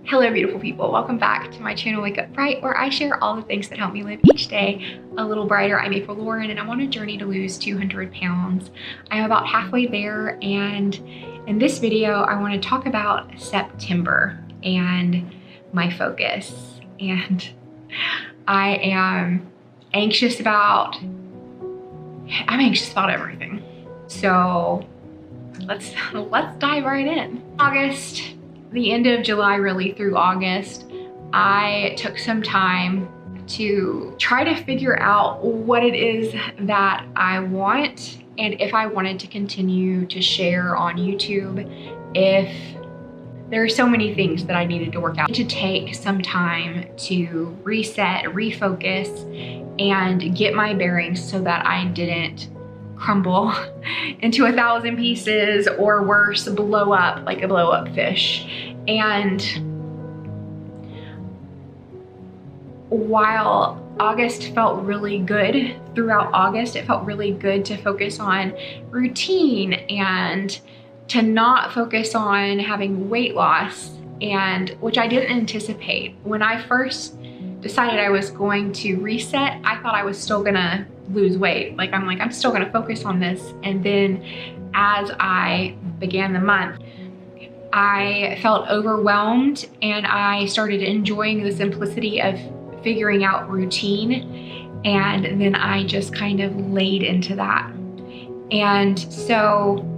Hello beautiful people, welcome back to my channel Wake Up Bright, where I share all the things that help me live each day a little brighter. I'm April Lauren and I'm on a journey to lose 200 pounds. I'm about halfway there, and in this video I want to talk about September and my focus. And I am anxious about everything. So let's dive right in. August, the end of July really through August, I took some time to try to figure out what it is that I want and if I wanted to continue to share on YouTube. If there are so many things that I needed to work out, to take some time to reset, refocus, and get my bearings so that I didn't crumble into 1,000 pieces, or worse, blow up like a blow up fish. And while August felt really good, throughout August it felt really good to focus on routine and to not focus on having weight loss, and which I didn't anticipate. When I first decided I was going to reset, I thought I was still gonna lose weight. I'm still gonna focus on this. And then as I began the month, I felt overwhelmed and I started enjoying the simplicity of figuring out routine. And then I just kind of laid into that. And so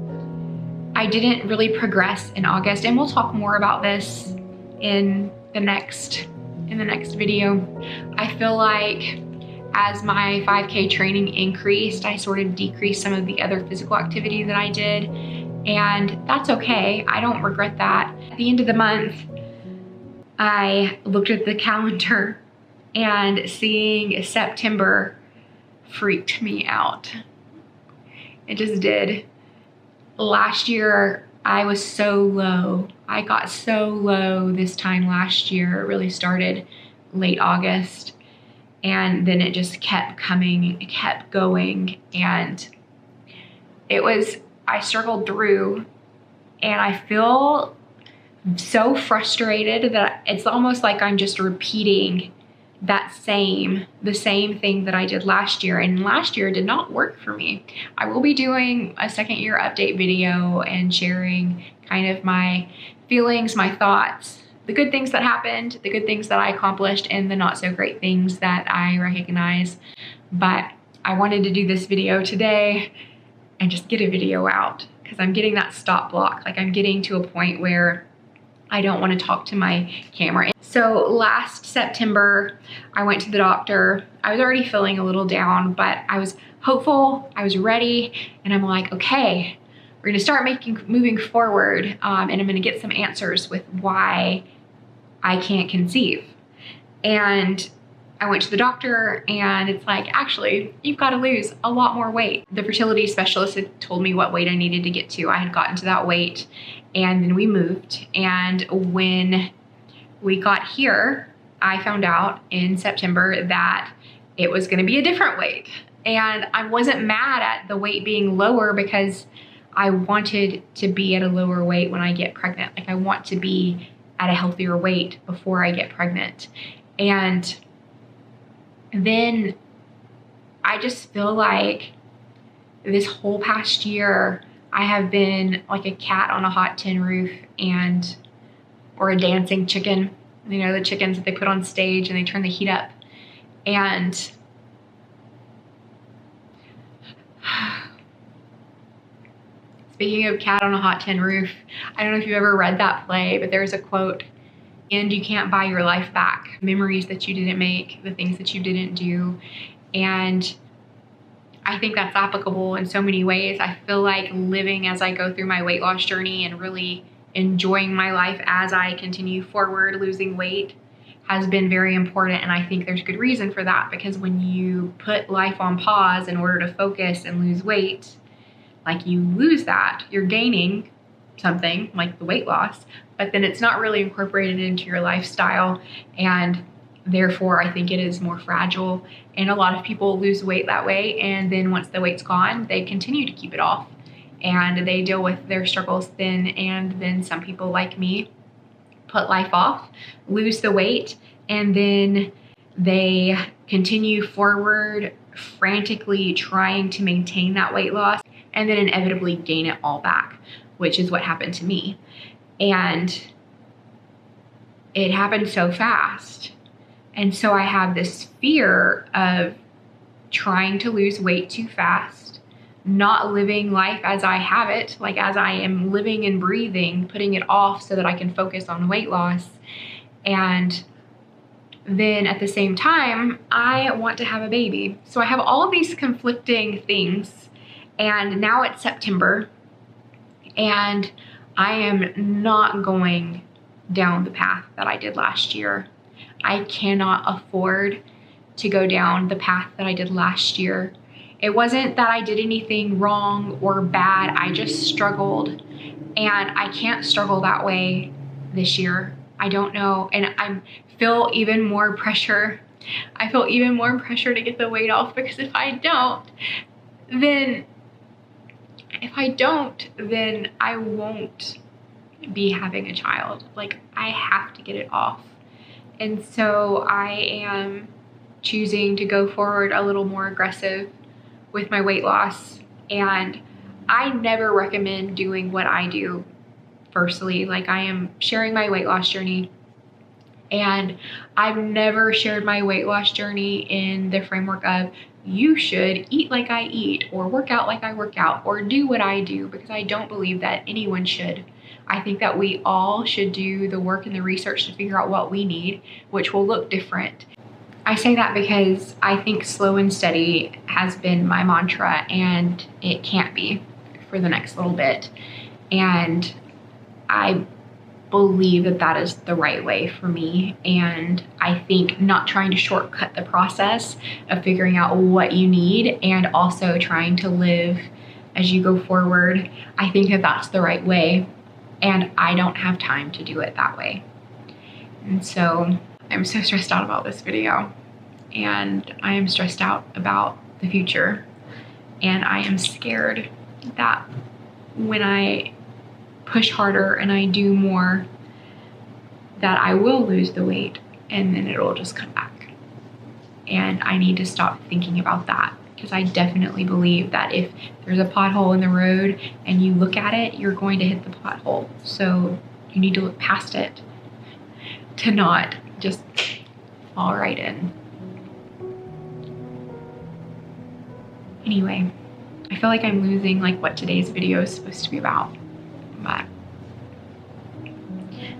I didn't really progress in August, and we'll talk more about this in the next video. I feel like as my 5K training increased, I sort of decreased some of the other physical activity that I did, and that's okay. I don't regret that. At the end of the month, I looked at the calendar and seeing September freaked me out. It just did. Last year, I was so low. I got so low this time last year. It really started late August, and then it just kept coming, it kept going, and I struggled through, and I feel so frustrated that it's almost like I'm just repeating the same thing that I did last year, and last year did not work for me. I will be doing a second year update video and sharing kind of my feelings, my thoughts, the good things that happened, the good things that I accomplished, and the not so great things that I recognize. But I wanted to do this video today and just get a video out, because I'm getting that stop block. Like, I'm getting to a point where I don't want to talk to my camera. So last September, I went to the doctor. I was already feeling a little down, but I was hopeful, I was ready, and I'm like, okay, we're gonna start moving forward, and I'm gonna get some answers with why I can't conceive. And I went to the doctor, and it's like, actually, you've got to lose a lot more weight. The fertility specialist had told me what weight I needed to get to. I had gotten to that weight, and then we moved. And when we got here, I found out in September that it was going to be a different weight. And I wasn't mad at the weight being lower, because I wanted to be at a lower weight when I get pregnant. Like, I want to be at a healthier weight before I get pregnant. And then I just feel like this whole past year, I have been like a cat on a hot tin roof, or a dancing chicken. You know, the chickens that they put on stage and they turn the heat up. And speaking of cat on a hot tin roof, I don't know if you've ever read that play, but there's a quote, and you can't buy your life back. Memories that you didn't make, the things that you didn't do. And I think that's applicable in so many ways. I feel like living as I go through my weight loss journey and really enjoying my life as I continue forward, losing weight, has been very important. And I think there's good reason for that, because when you put life on pause in order to focus and lose weight, like, you lose that. You're gaining something like the weight loss, but then it's not really incorporated into your lifestyle, and therefore I think it is more fragile. And a lot of people lose weight that way, and then once the weight's gone, they continue to keep it off, and they deal with their struggles then. And then some people like me put life off, lose the weight, and then they continue forward, frantically trying to maintain that weight loss, and then inevitably gain it all back, which is what happened to me. And it happened so fast. And so I have this fear of trying to lose weight too fast, not living life as I have it, like as I am living and breathing, putting it off so that I can focus on weight loss. And then at the same time, I want to have a baby. So I have all of these conflicting things. And now it's September, and I am not going down the path that I did last year. I cannot afford to go down the path that I did last year. It wasn't that I did anything wrong or bad. I just struggled, and I can't struggle that way this year. I don't know. And I feel even more pressure. I feel even more pressure to get the weight off, because if I don't, then I won't be having a child. Like, I have to get it off. And so I am choosing to go forward a little more aggressive with my weight loss. And I never recommend doing what I do firstly. Like, I am sharing my weight loss journey, and I've never shared my weight loss journey in the framework of you should eat like I eat, or work out like I work out, or do what I do, because I don't believe that anyone should. I think that we all should do the work and the research to figure out what we need, which will look different. I say that because I think slow and steady has been my mantra, and it can't be for the next little bit. And I believe that that is the right way for me. And I think not trying to shortcut the process of figuring out what you need and also trying to live as you go forward, I think that that's the right way. And I don't have time to do it that way. And so I'm so stressed out about this video, and I am stressed out about the future. And I am scared that when I push harder and I do more, that I will lose the weight and then it'll just come back. And I need to stop thinking about that, because I definitely believe that if there's a pothole in the road and you look at it, you're going to hit the pothole. So you need to look past it to not just fall right in. Anyway, I feel like I'm losing like what today's video is supposed to be about. But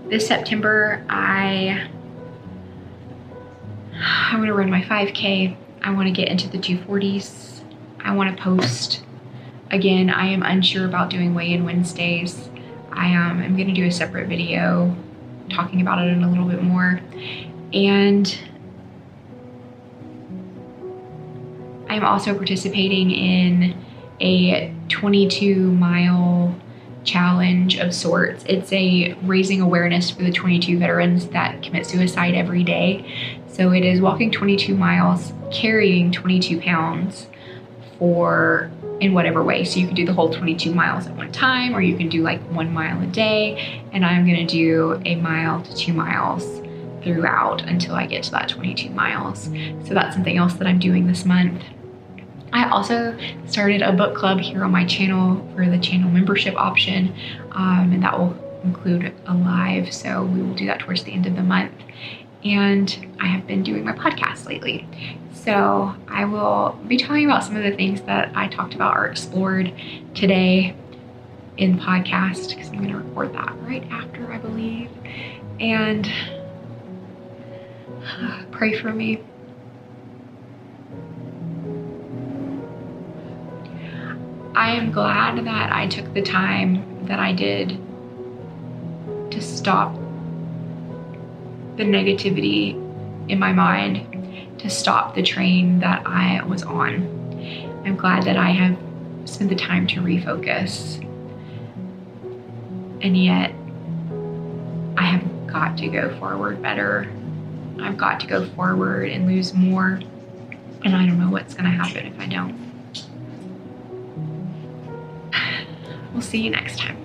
this September, I'm gonna run my 5K. I wanna get into the 240s. I wanna post. Again, I am unsure about doing weigh-in Wednesdays. I'm gonna do a separate video talking about it in a little bit more. And I'm also participating in a 22-mile challenge of sorts. It's a raising awareness for the 22 veterans that commit suicide every day. So it is walking 22 miles, carrying 22 pounds in whatever way. So you can do the whole 22 miles at one time, or you can do like 1 mile a day. And I'm gonna do 1 mile to 2 miles throughout until I get to that 22 miles. So that's something else that I'm doing this month. I also started a book club here on my channel for the channel membership option, and that will include a live, so we will do that towards the end of the month. And I have been doing my podcast lately, so I will be talking about some of the things that I talked about or explored today in the podcast, because I'm going to record that right after, I believe. And pray for me. I am glad that I took the time that I did to stop the negativity in my mind, to stop the train that I was on. I'm glad that I have spent the time to refocus. And yet, I have got to go forward better. I've got to go forward and lose more. And I don't know what's gonna happen if I don't. We'll see you next time.